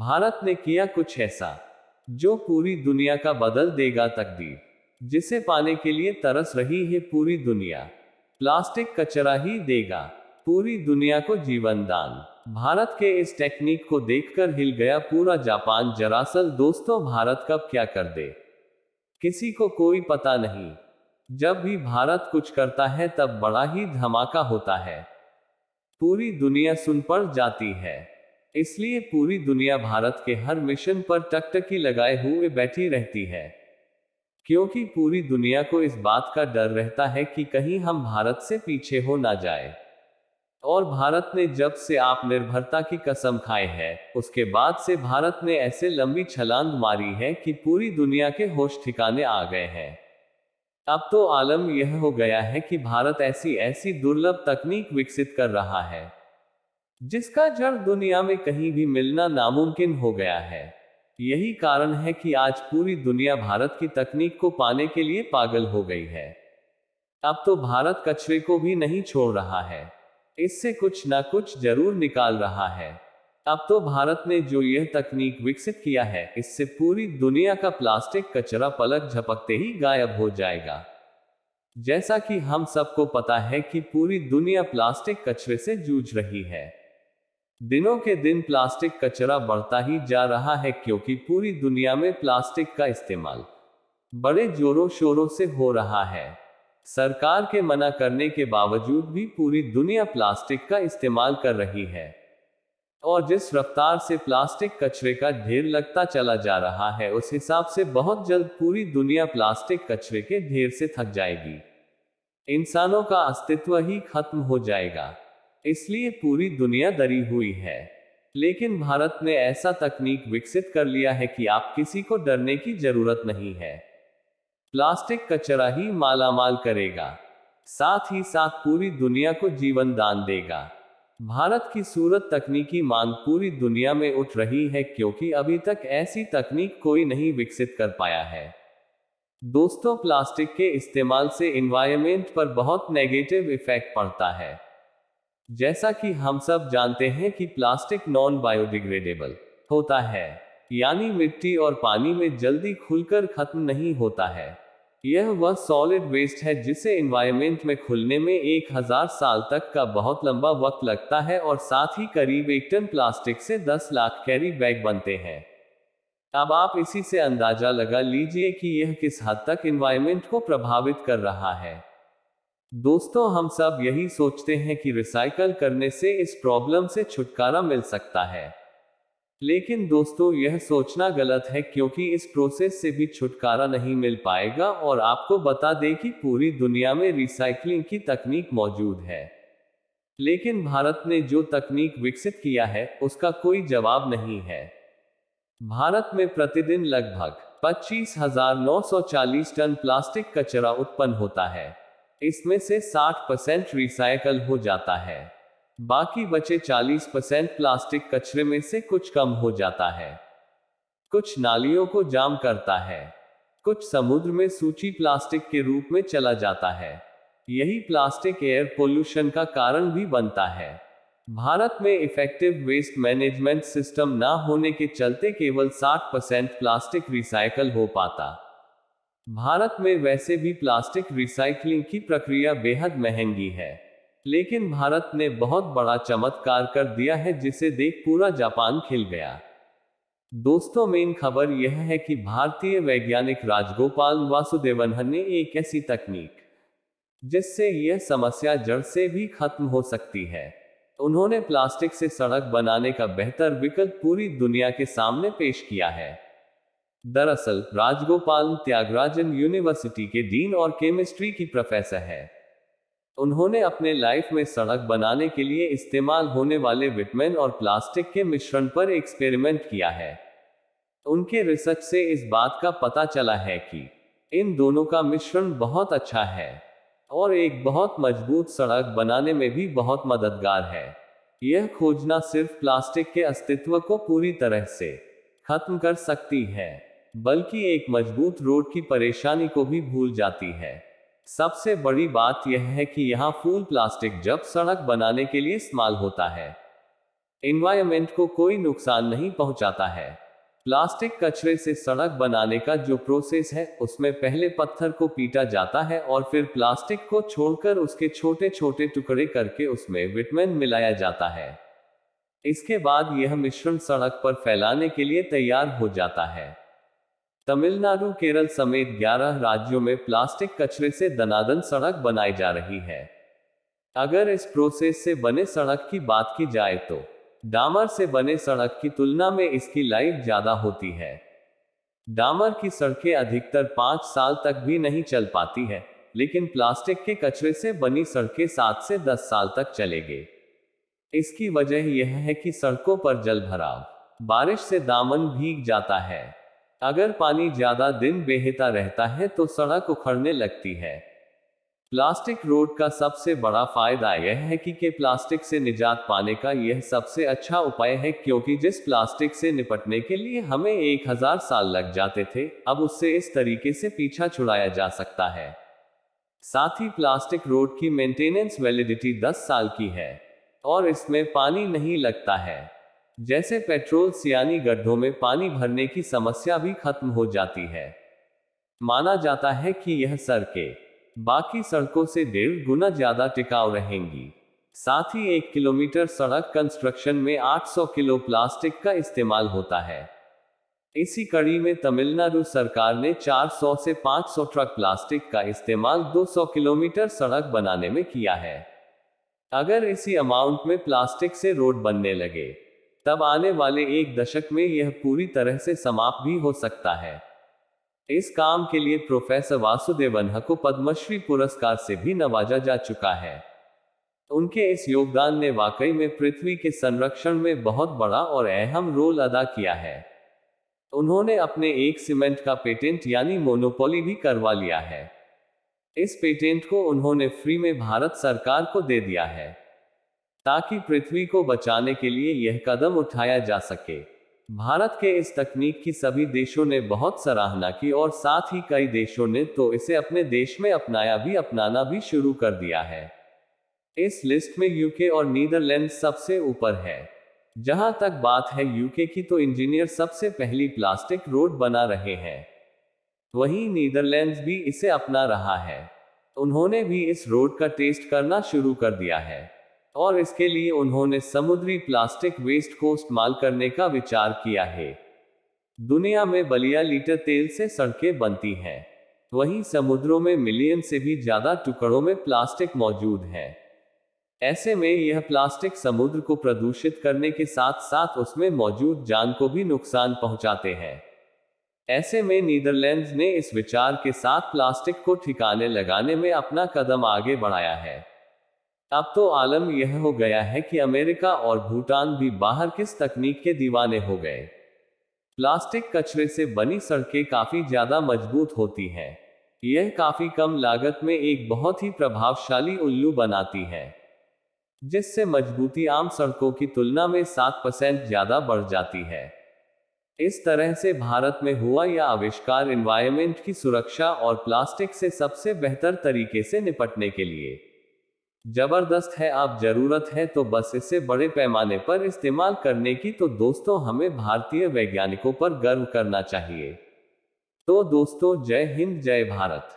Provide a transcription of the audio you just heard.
भारत ने किया कुछ ऐसा जो पूरी दुनिया का बदल देगा तकदीर, जिसे पाने के लिए तरस रही है पूरी दुनिया। प्लास्टिक कचरा ही देगा पूरी दुनिया को जीवन दान। भारत के इस टेक्निक को देखकर हिल गया पूरा जापान। दरअसल दोस्तों, भारत कब क्या कर दे किसी को कोई पता नहीं। जब भी भारत कुछ करता है तब बड़ा ही धमाका होता है, पूरी दुनिया सुन पड़ जाती है। इसलिए पूरी दुनिया भारत के हर मिशन पर टकटकी लगाए हुए बैठी रहती है, क्योंकि पूरी दुनिया को इस बात का डर रहता है कि कहीं हम भारत से पीछे हो ना जाए। और भारत ने जब से आत्मनिर्भरता की कसम खाई है, उसके बाद से भारत ने ऐसे लंबी छलांग मारी है कि पूरी दुनिया के होश ठिकाने आ गए हैं। अब तो आलम यह हो गया है कि भारत ऐसी ऐसी दुर्लभ तकनीक विकसित कर रहा है जिसका जड़ दुनिया में कहीं भी मिलना नामुमकिन हो गया है। यही कारण है कि आज पूरी दुनिया भारत की तकनीक को पाने के लिए पागल हो गई है। अब तो भारत कचरे को भी नहीं छोड़ रहा है, इससे कुछ ना कुछ जरूर निकाल रहा है। अब तो भारत ने जो यह तकनीक विकसित किया है, इससे पूरी दुनिया का प्लास्टिक कचरा पलक झपकते ही गायब हो जाएगा। जैसा कि हम सबको पता है कि पूरी दुनिया प्लास्टिक कचरे से जूझ रही है। दिनों के दिन प्लास्टिक कचरा बढ़ता ही जा रहा है, क्योंकि पूरी दुनिया में प्लास्टिक का इस्तेमाल बड़े जोरों शोरों से हो रहा है। सरकार के मना करने के बावजूद भी पूरी दुनिया प्लास्टिक का इस्तेमाल कर रही है। और जिस रफ्तार से प्लास्टिक कचरे का ढेर लगता चला जा रहा है, उस हिसाब से बहुत जल्द पूरी दुनिया प्लास्टिक कचरे के ढेर से थक जाएगी। इंसानों का अस्तित्व ही खत्म हो जाएगा। इसलिए पूरी दुनिया डरी हुई है। लेकिन भारत ने ऐसा तकनीक विकसित कर लिया है कि आप किसी को डरने की जरूरत नहीं है। प्लास्टिक कचरा ही मालामाल करेगा, साथ ही साथ पूरी दुनिया को जीवन दान देगा। भारत की सूरत तकनीकी मांग पूरी दुनिया में उठ रही है, क्योंकि अभी तक ऐसी तकनीक कोई नहीं विकसित कर पाया है। दोस्तों, प्लास्टिक के इस्तेमाल से एनवायरनमेंट पर बहुत नेगेटिव इफेक्ट पड़ता है। जैसा कि हम सब जानते हैं कि प्लास्टिक नॉन बायोडिग्रेडेबल होता है, यानी मिट्टी और पानी में जल्दी खुलकर खत्म नहीं होता है। यह वह सॉलिड वेस्ट है जिसे एनवायरनमेंट में खुलने में 1000 साल तक का बहुत लंबा वक्त लगता है, और साथ ही करीब 1 टन प्लास्टिक से 10 लाख कैरी बैग बनते हैं। अब आप इसी से अंदाजा लगा लीजिए कि यह किस हद तक एनवायरनमेंट को प्रभावित कर रहा है। दोस्तों, हम सब यही सोचते हैं कि रिसाइकल करने से इस प्रॉब्लम से छुटकारा मिल सकता है। लेकिन दोस्तों, यह सोचना गलत है, क्योंकि इस प्रोसेस से भी छुटकारा नहीं मिल पाएगा। और आपको बता दें कि पूरी दुनिया में रिसाइकलिंग की तकनीक मौजूद है, लेकिन भारत ने जो तकनीक विकसित किया है, उसका कोई जवाब नहीं है। भारत में प्रतिदिन लगभग 25,940 टन प्लास्टिक कचरा उत्पन्न होता है। इसमें से 60% रिसाइकल हो जाता है, बाकी बचे 40% प्लास्टिक कचरे में से कुछ कम हो जाता है। कुछ नालियों को जाम करता है, कुछ समुद्र में सूखी प्लास्टिक के रूप में चला जाता है। यही प्लास्टिक एयर पोल्यूशन का कारण भी बनता है। भारत में इफेक्टिव वेस्ट मैनेजमेंट सिस्टम ना होने के चलते केवल 60% प्लास्टिक रिसाइकल हो पाता। भारत में वैसे भी प्लास्टिक रिसाइकलिंग की प्रक्रिया बेहद महंगी है, लेकिन भारत ने बहुत बड़ा चमत्कार कर दिया है, जिसे देख पूरा जापान खिल गया। दोस्तों, मेन खबर यह है कि भारतीय वैज्ञानिक राजगोपाल वासुदेवन ने एक ऐसी तकनीक जिससे यह समस्या जड़ से भी खत्म हो सकती है। उन्होंने प्लास्टिक से सड़क बनाने का बेहतर विकल्प पूरी दुनिया के सामने पेश किया है। दरअसल राजगोपाल त्यागराजन यूनिवर्सिटी के डीन और केमिस्ट्री की प्रोफेसर है। उन्होंने अपने लाइफ में सड़क बनाने के लिए इस्तेमाल होने वाले विटमिन और प्लास्टिक के मिश्रण पर एक्सपेरिमेंट किया है। उनके रिसर्च से इस बात का पता चला है कि इन दोनों का मिश्रण बहुत अच्छा है और एक बहुत मजबूत सड़क बनाने में भी बहुत मददगार है। यह खोज न सिर्फ प्लास्टिक के अस्तित्व को पूरी तरह से खत्म कर सकती है, बल्कि एक मजबूत रोड की परेशानी को भी भूल जाती है। सबसे बड़ी बात यह है कि यहाँ फुल प्लास्टिक जब सड़क बनाने के लिए इस्तेमाल होता है, एनवायरमेंट को कोई नुकसान नहीं पहुंचाता है। प्लास्टिक कचरे से सड़क बनाने का जो प्रोसेस है, उसमें पहले पत्थर को पीटा जाता है और फिर प्लास्टिक को छोड़कर उसके छोटे छोटे टुकड़े करके उसमें विटमिन मिलाया जाता है। इसके बाद यह मिश्रण सड़क पर फैलाने के लिए तैयार हो जाता है। तमिलनाडु, केरल समेत 11 राज्यों में प्लास्टिक कचरे से दनादन सड़क बनाई जा रही है। अगर इस प्रोसेस से बने सड़क की बात की जाए तो डामर से बने सड़क की तुलना में इसकी लाइफ ज्यादा होती है। डामर की सड़कें अधिकतर 5 साल तक भी नहीं चल पाती है, लेकिन प्लास्टिक के कचरे से बनी सड़कें 7 से 10 साल तक चलेंगे। इसकी वजह यह है कि सड़कों पर जल भराव, बारिश से दामन भीग जाता है। अगर पानी ज्यादा दिन बहता रहता है तो सड़क उखड़ने लगती है। प्लास्टिक रोड का सबसे बड़ा फायदा यह है कि प्लास्टिक से निजात पाने का यह सबसे अच्छा उपाय है, क्योंकि जिस प्लास्टिक से निपटने के लिए हमें 1000 साल लग जाते थे, अब उससे इस तरीके से पीछा छुड़ाया जा सकता है। साथ ही प्लास्टिक रोड की मेंटेनेंस वैलिडिटी 10 साल की है और इसमें पानी नहीं लगता है। जैसे पेट्रोल सियानी गड्ढों में पानी भरने की समस्या भी खत्म हो जाती है। माना जाता है कि यह सड़कें बाकी सड़कों से 1.5 गुना ज्यादा टिकाऊ रहेंगी। साथ ही 1 किलोमीटर सड़क कंस्ट्रक्शन में 800 किलो प्लास्टिक का इस्तेमाल होता है। इसी कड़ी में तमिलनाडु सरकार ने 400 से 500 ट्रक प्लास्टिक का इस्तेमाल 200 किलोमीटर सड़क बनाने में किया है। अगर इसी अमाउंट में प्लास्टिक से रोड बनने लगे, तब आने वाले 1 दशक में यह पूरी तरह से समाप्त भी हो सकता है। इस काम के लिए प्रोफेसर वासुदेवन को पद्मश्री पुरस्कार से भी नवाजा जा चुका है। उनके इस योगदान ने वाकई में पृथ्वी के संरक्षण में बहुत बड़ा और अहम रोल अदा किया है। उन्होंने अपने एक सीमेंट का पेटेंट यानी मोनोपोली भी करवा लिया है। इस पेटेंट को उन्होंने फ्री में भारत सरकार को दे दिया है, ताकि पृथ्वी को बचाने के लिए यह कदम उठाया जा सके। भारत के इस तकनीक की सभी देशों ने बहुत सराहना की और साथ ही कई देशों ने तो इसे अपने देश में अपनाना भी शुरू कर दिया है। इस लिस्ट में यूके और नीदरलैंड सबसे ऊपर है। जहां तक बात है यूके की, तो इंजीनियर सबसे पहली प्लास्टिक रोड बना रहे हैं। वहीं नीदरलैंड्स भी इसे अपना रहा है। उन्होंने भी इस रोड का टेस्ट करना शुरू कर दिया है और इसके लिए उन्होंने समुद्री प्लास्टिक वेस्ट को इस्तेमाल करने का विचार किया है। दुनिया में बिलियन लीटर तेल से सड़कें बनती हैं, वहीं समुद्रों में मिलियन से भी ज्यादा टुकड़ों में प्लास्टिक मौजूद है। ऐसे में यह प्लास्टिक समुद्र को प्रदूषित करने के साथ साथ उसमें मौजूद जान को भी नुकसान पहुंचाते हैं। ऐसे में नीदरलैंड्स ने इस विचार के साथ प्लास्टिक को ठिकाने लगाने में अपना कदम आगे बढ़ाया है। अब तो आलम यह हो गया है कि अमेरिका और भूटान भी बाहर किस तकनीक के दीवाने हो गए। प्लास्टिक कचरे से बनी सड़कें काफी ज्यादा मजबूत होती हैं। यह काफी कम लागत में एक बहुत ही प्रभावशाली उल्लू बनाती है, जिससे मजबूती आम सड़कों की तुलना में 7% ज्यादा बढ़ जाती है। इस तरह से भारत में हुआ यह आविष्कार एनवायरनमेंट की सुरक्षा और प्लास्टिक से सबसे बेहतर तरीके से निपटने के लिए जबरदस्त है। अब जरूरत है तो बस इसे बड़े पैमाने पर इस्तेमाल करने की। तो दोस्तों, हमें भारतीय वैज्ञानिकों पर गर्व करना चाहिए। तो दोस्तों, जय हिंद, जय भारत।